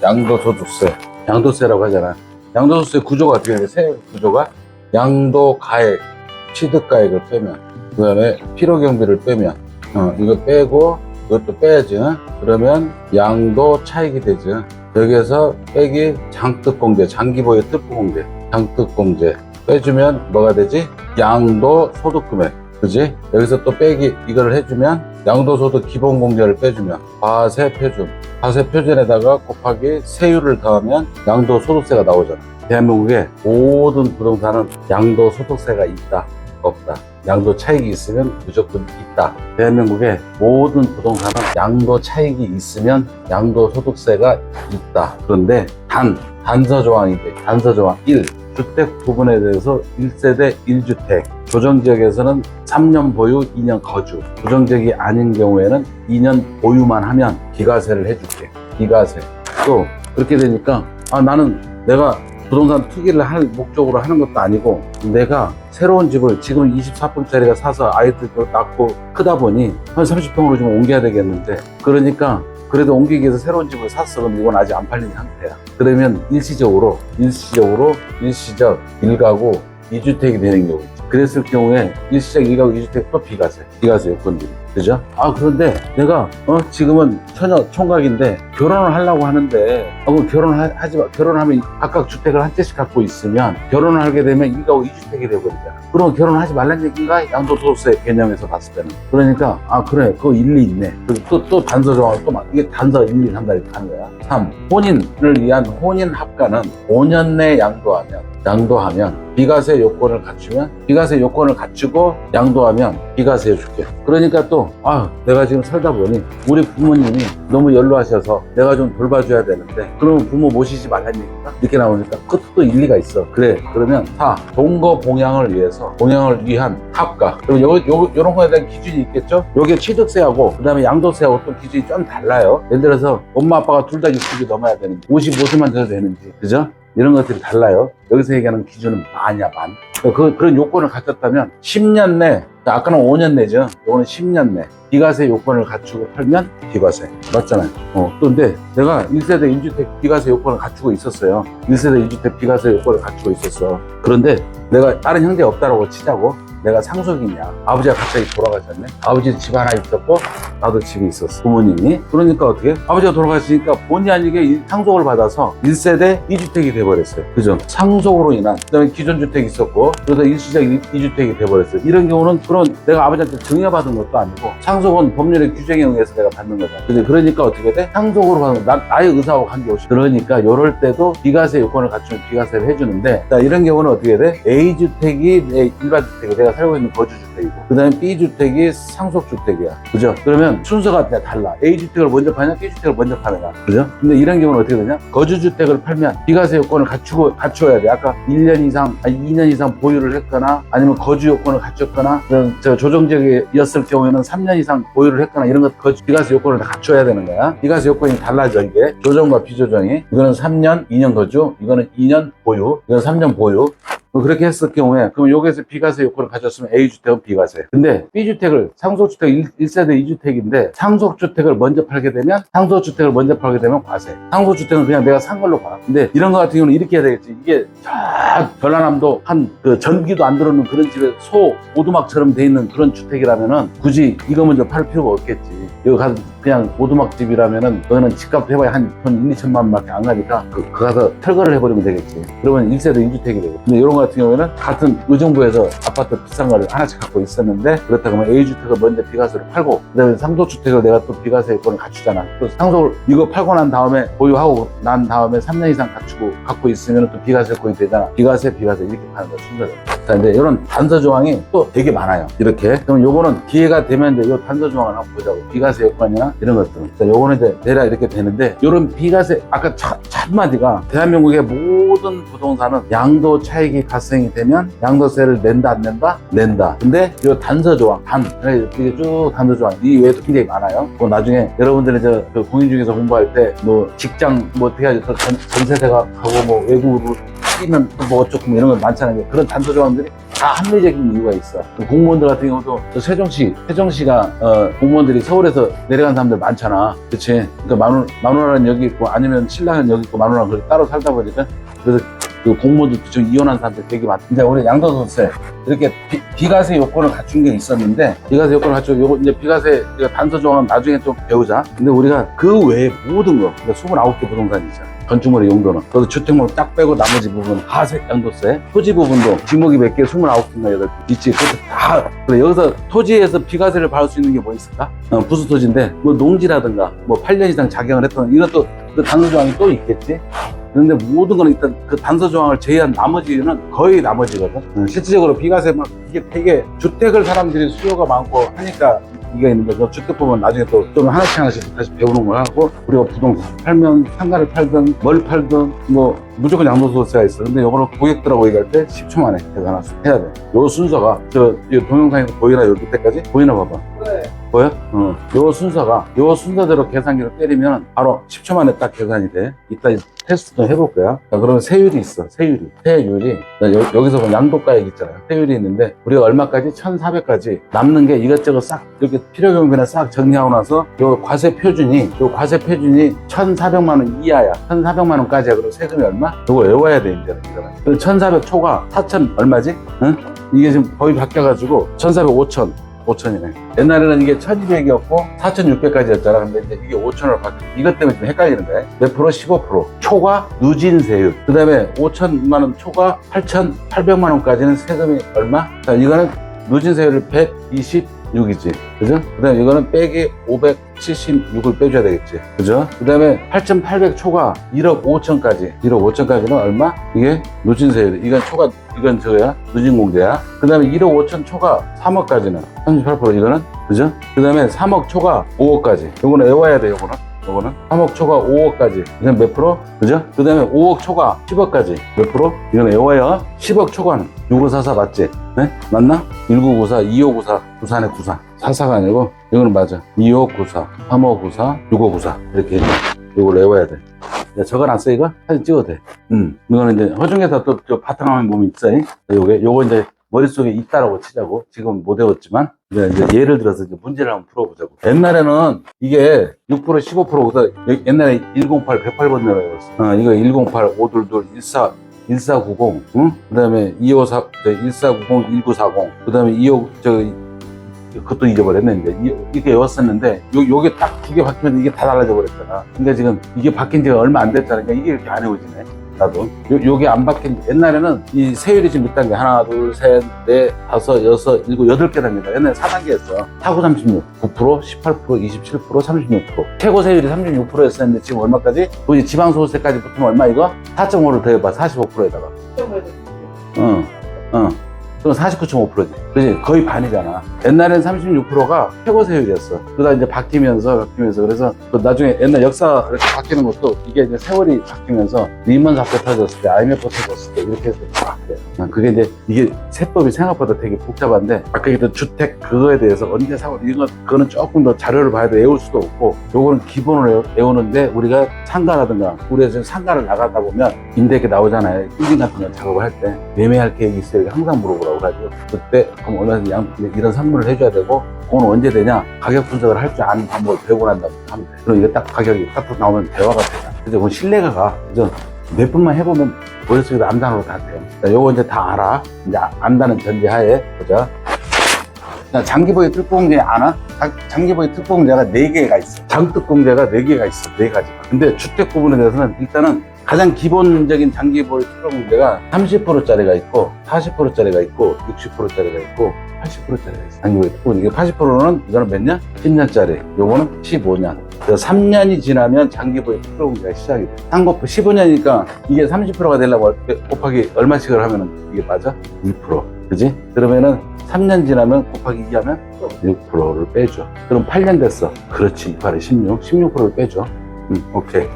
양도소득세. 양도세라고 하잖아. 양도소득세 구조가 어떻게 돼? 세 구조가 양도가액, 취득가액을 빼면, 그 다음에 필요경비를 빼면, 이거 빼고 이것도 빼야지. 그러면 양도 차익이 되지. 여기에서 빼기 장특공제, 장기보유 특공제, 장특공제 빼주면 뭐가 되지? 양도소득금액. 그지? 여기서 또 빼기 이거를 해주면 양도소득 기본공제를 빼주면 과세표준, 과세표준에다가 곱하기 세율을 더하면 양도소득세가 나오잖아. 대한민국의 모든 부동산은 양도소득세가 있다 없다, 양도 차익이 있으면 무조건 있다. 대한민국의 모든 부동산은 양도 차익이 있으면 양도소득세가 있다. 그런데 단서조항이 돼. 단서조항 1. 주택 부분에 대해서 1세대 1주택, 조정지역에서는 3년 보유, 2년 거주, 조정지역이 아닌 경우에는 2년 보유만 하면 비과세를 해줄게. 비과세. 또 그렇게 되니까 나는 내가 부동산 투기를 할 목적으로 하는 것도 아니고, 내가 새로운 집을 지금 24평짜리가 사서 아이들도 낳고 크다 보니 한 30평으로 좀 옮겨야 되겠는데, 그러니까 그래도 옮기기 위해서 새로운 집을 샀어. 그럼 이건 아직 안 팔린 상태야. 그러면 일시적 1가구 2주택이 되는 경우 있죠. 그랬을 경우에 일시적 1가구 2주택도 비과세 요건들이. 그죠? 그런데 내가 지금은 처녀 총각인데 결혼을 하려고 하는데 결혼하지 마. 결혼하면 각각 주택을 한 채씩 갖고 있으면 결혼을 하게 되면 1가구 2주택이 되버리잖아. 그럼 결혼하지 말란 얘기인가? 양도소득세 개념에서 봤을 때는. 그러니까 그래, 그거 일리 있네. 그리고 또 단서 조항을 이게 단서 1, 2, 3 이렇게 하는 거야. 3. 혼인을 위한 혼인 합가는 5년 내에 양도하면 비과세 요건을 갖추면, 비과세 요건을 갖추고 양도하면 비과세 해줄게. 그러니까 또 내가 지금 살다 보니 우리 부모님이 너무 연로하셔서 내가 좀 돌봐줘야 되는데, 그러면 부모 모시지 말란 얘기인가? 이렇게 나오니까 그것도 또 일리가 있어. 그래, 그러면 4. 동거 봉양을 위한 합가. 그럼 요런 거에 대한 기준이 있겠죠? 요게 취득세하고 그 다음에 양도세하고 또 기준이 좀 달라요. 예를 들어서 엄마 아빠가 둘 다 60이 넘어야 되는지, 55세만 돼도 되는지, 그죠? 이런 것들이 달라요. 여기서 얘기하는 기준은 만이야, 만. 그런 요건을 갖췄다면 10년 내, 아까는 5년 내죠. 이거는 10년 내 비과세 요건을 갖추고 팔면 비과세. 맞잖아요. 근데 내가 1세대 1주택 비과세 요건을 갖추고 있었어요. 1세대 1주택 비과세 요건을 갖추고 있었어. 그런데 내가 다른 형제가 없다라고 치자고. 내가 상속이냐. 아버지가 갑자기 돌아가셨네. 아버지 집 하나 있었고 나도 집이 있었어. 부모님이. 그러니까 어떻게? 아버지가 돌아가시니까 본의 아니게 상속을 받아서 1세대 2주택이 돼버렸어요. 그죠? 상속으로 인한. 그 다음에 기존 주택이 있었고 그래서 일시적 2주택이 돼버렸어요. 이런 경우는 그런 내가 아버지한테 증여받은 것도 아니고 상속은 법률의 규정에 의해서 내가 받는 거잖아. 그러니까 어떻게 돼? 상속으로 받는 거. 나의 의사하고 관계없이. 그러니까 이럴 때도 비과세 요건을 갖추면 비과세를 해주는데, 이런 경우는 어떻게 돼? A주택이 내 일반주택이 내가 살고 있는 거주주택이고, 그 다음에 B주택이 상속주택이야. 그죠? 그러면 순서가 달라. A주택을 먼저 파냐, B주택을 먼저 파느냐. 그죠? 근데 이런 경우는 어떻게 되냐? 거주주택을 팔면 비과세 요건을 갖추어야 돼. 아까 1년 이상, 2년 이상 보유를 했거나, 아니면 거주 요건을 갖췄거나, 조정지역이었을 경우에는 3년 이상 보유를 했거나, 이런 것 비과세 요건을 다 갖춰야 되는 거야. 비과세 요건이 달라져, 이게. 조정과 비조정이. 이거는 3년, 2년 거주, 이거는 2년 보유, 이거는 3년 보유. 그렇게 했을 경우에, 그럼 여기에서 비과세 요건을 가졌으면 A주택은 비과세. 근데 B주택을, 상속주택 1세대 2주택인데 상속주택을 먼저 팔게 되면 과세. 상속주택은 그냥 내가 산 걸로 봐. 근데 이런 거 같은 경우는 이렇게 해야 되겠지. 이게 저 전라남도 전기도 안 들어오는 그런 집에 오두막처럼 돼 있는 그런 주택이라면은 굳이 이거 먼저 팔 필요가 없겠지. 여기 가서 그냥 오두막집이라면은 너는 집값 해봐야 한 1, 2천만 원밖에 안 가니까 그 가서 털거를 해버리면 되겠지. 그러면 1세대 2주택이 되고. 근데 이런 거 같은 경우에는 같은 의정부에서 아파트 비싼 거를 하나씩 갖고 있었는데, 그렇다 그러면 A주택을 먼저 비과세로 팔고, 그 다음에 상속주택을 내가 또 비과세 요건을 갖추잖아. 또 상속을 이거 팔고 난 다음에 보유하고 난 다음에 3년 이상 갖고 있으면 또 비과세 요건이 되잖아. 비과세 이렇게 파는 거야, 순서대로. 자, 이제 이런 단서 조항이 또 되게 많아요. 이렇게. 그럼 요거는 기회가 되면 이제 요 단서 조항을 한번 보자고. 비과세 요건이나 이런 것들은. 자, 요거는 이제 대략 이렇게 되는데, 요런 비과세, 아까 첫 마디가 대한민국의 모든 부동산은 양도 차익이 발생이 되면 양도세를 낸다, 안 낸다? 낸다. 근데 요 단서 조항, 이게 쭉 단서 조항, 이 외에도 굉장히 많아요. 나중에 여러분들이 그 공인중개사 공부할 때 직장 어떻게 하지? 전세대가 가고 외국으로 뛰면 뭐 어쩌고 이런 거 많잖아요. 그런 단서 조항들이 다 합리적인 이유가 있어. 공무원들 같은 경우도 또 세종시가 공무원들이 서울에서 내려간 사람들 많잖아. 그치? 그러니까 마누라는 여기 있고 아니면 신랑은 여기 있고 마누라는 거기 따로 살다 보니까 그래서 그 공무원들 좀 이혼한 사람들 되게 많다. 근데 우리 양도소득세 이렇게 비과세 요건을 갖춘 게 있었는데 비과세 요건을 갖추고 요거 이제 비과세 단서 조항은 나중에 좀 배우자. 근데 우리가 그 외에 모든 거 그러니까 29개 부동산이잖아. 건축물의 용도는 그래서 주택물 딱 빼고 나머지 부분 하세 양도세 토지 부분도 지목이 몇 개 29개인가 8개 있지. 그것도 다 그래. 여기서 토지에서 비과세를 받을 수 있는 게 뭐 있을까? 부수 토지인데 뭐 농지라든가 뭐 8년 이상 작용을 했던 이것도 그 단서 조항이 또 있겠지. 그런데 모든 건 일단 그 단서 조항을 제외한 나머지는 거의 나머지거든. 실질적으로 비과세 막 이게 되게 주택을 사람들이 수요가 많고 하니까 이게 있는데 그 주택 보면 나중에 또 좀 하나씩 다시 배우는 걸 하고 우리가 부동산 팔면 상가를 팔든 뭘 팔든 뭐 무조건 양도소득세가 있어. 근데 이거를 고객들하고 얘기할 때 10초 만에 계산해야 돼. 요 순서가 이 동영상에서 보이나 요 밑에까지? 보이나 봐봐. 네. 보여? 요 순서가 요 순서대로 계산기로 때리면 바로 10초 만에 딱 계산이 돼. 이따 테스트 좀 해볼 거야. 자, 그러면 세율이 있어. 세율이 여기서 보면 양도가액 있잖아요. 세율이 있는데 우리가 얼마까지? 1,400까지 남는 게 이것저것 싹 이렇게 필요 경비나 싹 정리하고 나서 요 과세 표준이 1,400만 원 이하야. 1,400만 원까지야. 그럼 세금이 얼마? 요거 외워야 돼 이제는 이거는. 그럼 1,400 초과 4,000 얼마지? 응? 이게 지금 거의 바뀌어가지고 1,400 5,000이네. 옛날에는 이게 1,200이었고 4,600까지였잖아. 근데 이제 이게 5,000으로 바뀌었어. 이것 때문에 좀 헷갈리는 거야. 몇 프로? 15%. 초과 누진세율. 그 다음에 5,000만 원 초과 8,800만 원까지는 세금이 얼마? 자, 이거는 누진세율을 126이지. 그죠? 그 다음에 이거는 빼기 576을 빼줘야 되겠지. 그죠? 그 다음에 8,800 초과 1억 5천까지는 얼마? 이게 누진세율. 이건 저거야. 누진공제야. 그 다음에 1억 5천 초과 3억까지는 38% 이거는. 그죠? 그 다음에 3억 초과 5억까지. 요거는 외워야 돼, 요거는 3억 초과 5억까지. 이건 몇 프로? 그죠? 그 다음에 5억 초과 10억까지. 몇 프로? 이건 외워야 10억 초과는 6544 맞지? 네? 맞나? 1994, 2594, 94네 94. 44가 아니고, 이거는 맞아. 2594, 3594, 6594. 이렇게 이걸 외워야 돼. 야, 적어놨어, 이거? 사진 찍어도 돼. 이거는 이제 허중에서 또 바탕화면 보면 있어. 요거 이제 머릿속에 있다라고 치자고. 지금 못 외웠지만. 이제 예를 들어서 이제 문제를 한번 풀어보자고. 옛날에는 이게 6%, 15%보다 옛날에 108, 108번이라고 외웠어. 이거 108, 522, 1490, 응? 그 다음에 254, 1490, 1940, 그 다음에 25, 그것도 잊어버렸네, 이제. 이렇게 외웠었는데, 요게 딱 2개 바뀌면 이게 다 달라져 버렸잖아. 근데 지금 이게 바뀐 지가 얼마 안 됐잖아. 그러니까 이게 이렇게 안 외워지네. 나도. 요게 안 바뀐, 옛날에는 이 세율이 지금 몇 단계? 하나, 둘, 셋, 넷, 다섯, 여섯, 일곱, 8개 단계다. 옛날에 4단계였어. 타구 36, 9%, 18%, 27%, 36%. 최고 세율이 36%였었는데 지금 얼마까지? 우리 지방소득세까지 붙으면 얼마 이거? 4.5를 더해봐. 45%에다가. 그럼 49.5%지. 그지? 거의 반이잖아. 옛날엔 36%가 최고 세율이었어. 그러다 이제 바뀌면서, 그래서 나중에 옛날 역사 이렇게 바뀌는 것도 이게 이제 세월이 바뀌면서 리먼 사태 터졌을 때, IMF 터졌을 때 이렇게 해서 막 그래요. 그게 이제 이게 세법이 생각보다 되게 복잡한데 아까 얘기했던 주택 그거에 대해서 언제 사고 그거는 조금 더 자료를 봐야 돼. 외울 수도 없고 요거는 기본으로 외우는데 우리가 상가라든가 우리가 지금 상가를 나가다 보면 임대계 나오잖아요. 인증 같은 거 작업을 할 때 매매할 계획이 있어요. 항상 물어보라고 가지고 그때 그럼 얼마든지 이런 선물을 해줘야 되고 그건 언제 되냐? 가격 분석을 할 줄 아는 방법을 배우고 난 다음에 하면 돼. 그럼 이게 딱 가격이 딱 나오면 대화가 되잖아. 그래서 그건 신뢰가 가. 그래서 몇 번만 해보면 머릿속에도 암단으로 다 돼요. 자, 요거 이제 다 알아. 이제 안다는 전제하에 보자. 자, 장기보유 특공제 아나? 장기보유 특공제가 4개가 있어. 장특공제가 4개가 있어. 4가지가. 근데 주택 부분에 대해서는 일단은 가장 기본적인 장기보유 특공제가 30%짜리가 있고 40%짜리가 있고 60%짜리가 있고 80%짜리가 있어. 장기보유 특공제. 이게 80%는 이거는 몇 년? 10년짜리. 요거는 15년. 3년이 지나면 장기보유 특공제가 시작이 돼. 상고표 15년이니까 이게 30%가 되려면 곱하기 얼마씩을 하면은 이게 맞아? 2%. 그지? 그러면은 3년 지나면 곱하기 2 하면 6%를 빼줘. 그럼 8년 됐어. 그렇지. 8에 16. 16%를 빼줘. 오케이.